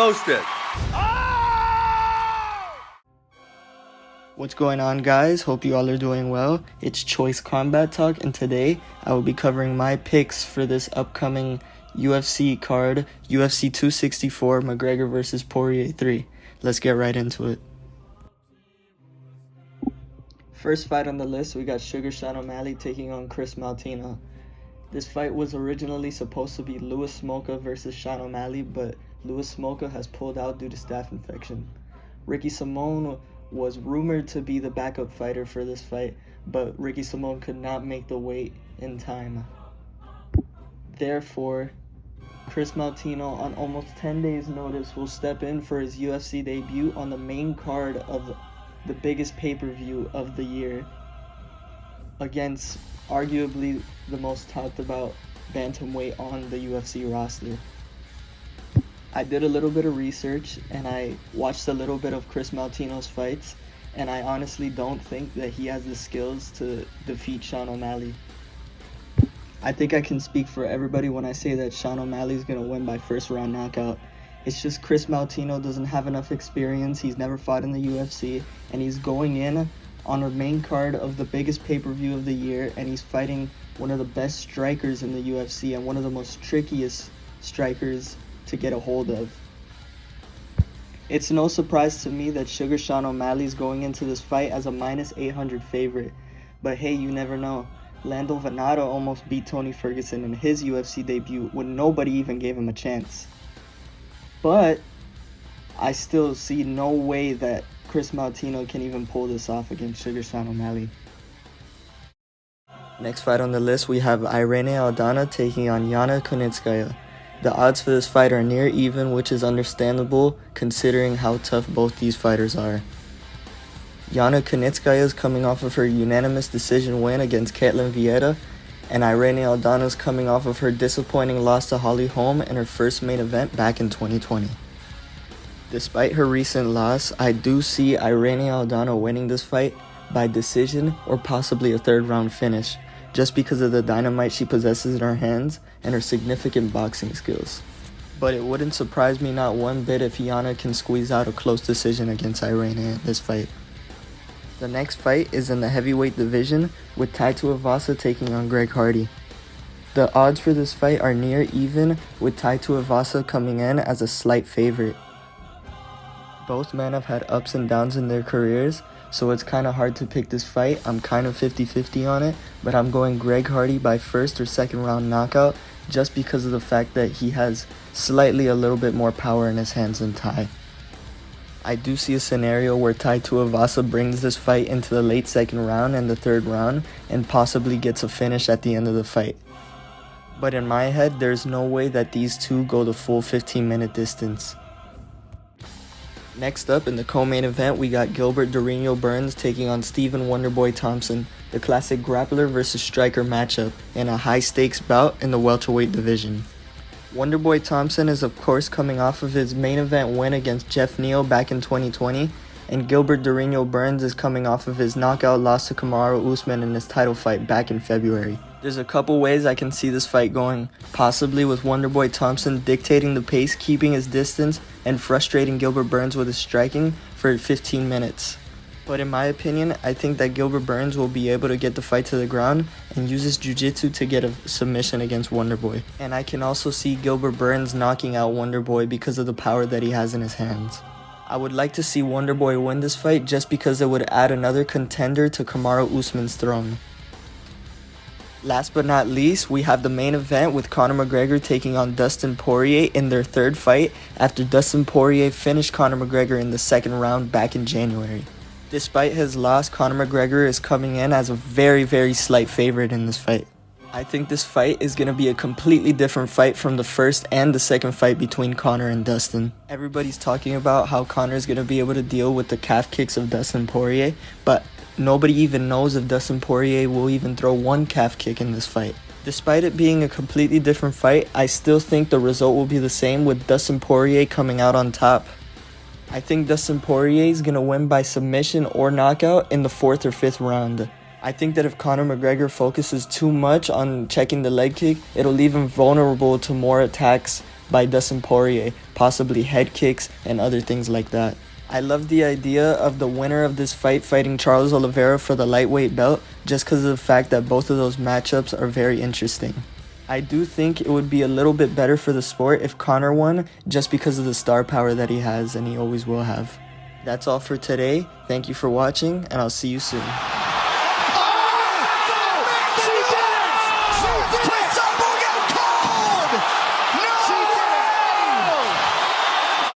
toasted. What's going on, guys? Hope you all are doing well. It's Choice Combat Talk, and today I will be covering my picks for this upcoming UFC card, UFC 264, McGregor vs. Poirier 3. Let's get right into it. First fight on the list, we got Sugar Sean O'Malley taking on Chris Maltino. This fight was originally supposed to be Louis Smolka versus Sean O'Malley, but Louis Smolka has pulled out due to staph infection. Ricky Simón was rumored to be the backup fighter for this fight, but Ricky Simón could not make the weight in time. Therefore, Chris Maltino, on almost 10 days' notice, will step in for his UFC debut on the main card of the biggest pay-per-view of the year against arguably the most talked about bantamweight on the UFC roster. I did a little bit of research and I watched a little bit of Chris Maltino's fights, and I honestly don't think that he has the skills to defeat Sean O'Malley. I think I can speak for everybody when I say that Sean O'Malley is going to win by first round knockout. It's just Chris Maltino doesn't have enough experience. He's never fought in the UFC, and he's going in on a main card of the biggest pay-per-view of the year, and he's fighting one of the best strikers in the UFC and one of the most trickiest strikers to get a hold of. It's no surprise to me that Sugar Sean O'Malley is going into this fight as a minus 800 favorite, but hey, you never know. Lando Venata almost beat Tony Ferguson in his UFC debut when nobody even gave him a chance. But I still see no way that Chris Maltino can even pull this off against Sugar Sean O'Malley. Next fight on the list, we have Irene Aldana taking on Yana Kunitskaya. The odds for this fight are near even, which is understandable considering how tough both these fighters are. Yana Kunitskaya is coming off of her unanimous decision win against Ketlen Vieira, and Irene Aldana is coming off of her disappointing loss to Holly Holm in her first main event back in 2020. Despite her recent loss, I do see Irene Aldana winning this fight by decision or possibly a third round finish, just because of the dynamite she possesses in her hands and her significant boxing skills. But it wouldn't surprise me not one bit if Yana can squeeze out a close decision against Irene in this fight. The next fight is in the heavyweight division, with Tai Tuivasa taking on Greg Hardy. The odds for this fight are near even, with Tai Tuivasa coming in as a slight favorite. Both men have had ups and downs in their careers, so it's kind of hard to pick this fight. I'm kind of 50-50 on it, but I'm going Greg Hardy by first or second round knockout just because of the fact that he has slightly a little bit more power in his hands than Tai. I do see a scenario where Tai Tuivasa brings this fight into the late second round and the third round and possibly gets a finish at the end of the fight. But in my head, there's no way that these two go the full 15-minute distance. Next up, in the co-main event, we got Gilbert Durinho Burns taking on Stephen Wonderboy Thompson, the classic grappler versus striker matchup in a high-stakes bout in the welterweight division. Wonderboy Thompson is of course coming off of his main event win against Jeff Neal back in 2020, and Gilbert Durinho Burns is coming off of his knockout loss to Kamaru Usman in his title fight back in February. There's a couple ways I can see this fight going, possibly with Wonderboy Thompson dictating the pace, keeping his distance, and frustrating Gilbert Burns with his striking for 15 minutes. But in my opinion, I think that Gilbert Burns will be able to get the fight to the ground and use his jiu-jitsu to get a submission against Wonderboy. And I can also see Gilbert Burns knocking out Wonderboy because of the power that he has in his hands. I would like to see Wonderboy win this fight just because it would add another contender to Kamaru Usman's throne. Last but not least, we have the main event with Conor McGregor taking on Dustin Poirier in their third fight after Dustin Poirier finished Conor McGregor in the second round back in January. Despite his loss, Conor McGregor is coming in as a very slight favorite in this fight. I think this fight is going to be a completely different fight from the first and the second fight between Conor and Dustin. Everybody's talking about how Conor is going to be able to deal with the calf kicks of Dustin Poirier, but nobody even knows if Dustin Poirier will even throw one calf kick in this fight. Despite it being a completely different fight, I still think the result will be the same with Dustin Poirier coming out on top. I think Dustin Poirier is going to win by submission or knockout in the 4th or 5th round. I think that if Conor McGregor focuses too much on checking the leg kick, it'll leave him vulnerable to more attacks by Dustin Poirier, possibly head kicks and other things like that. I love the idea of the winner of this fight fighting Charles Oliveira for the lightweight belt just because of the fact that both of those matchups are very interesting. I do think it would be a little bit better for the sport if Conor won just because of the star power that he has and he always will have. That's all for today. Thank you for watching and I'll see you soon.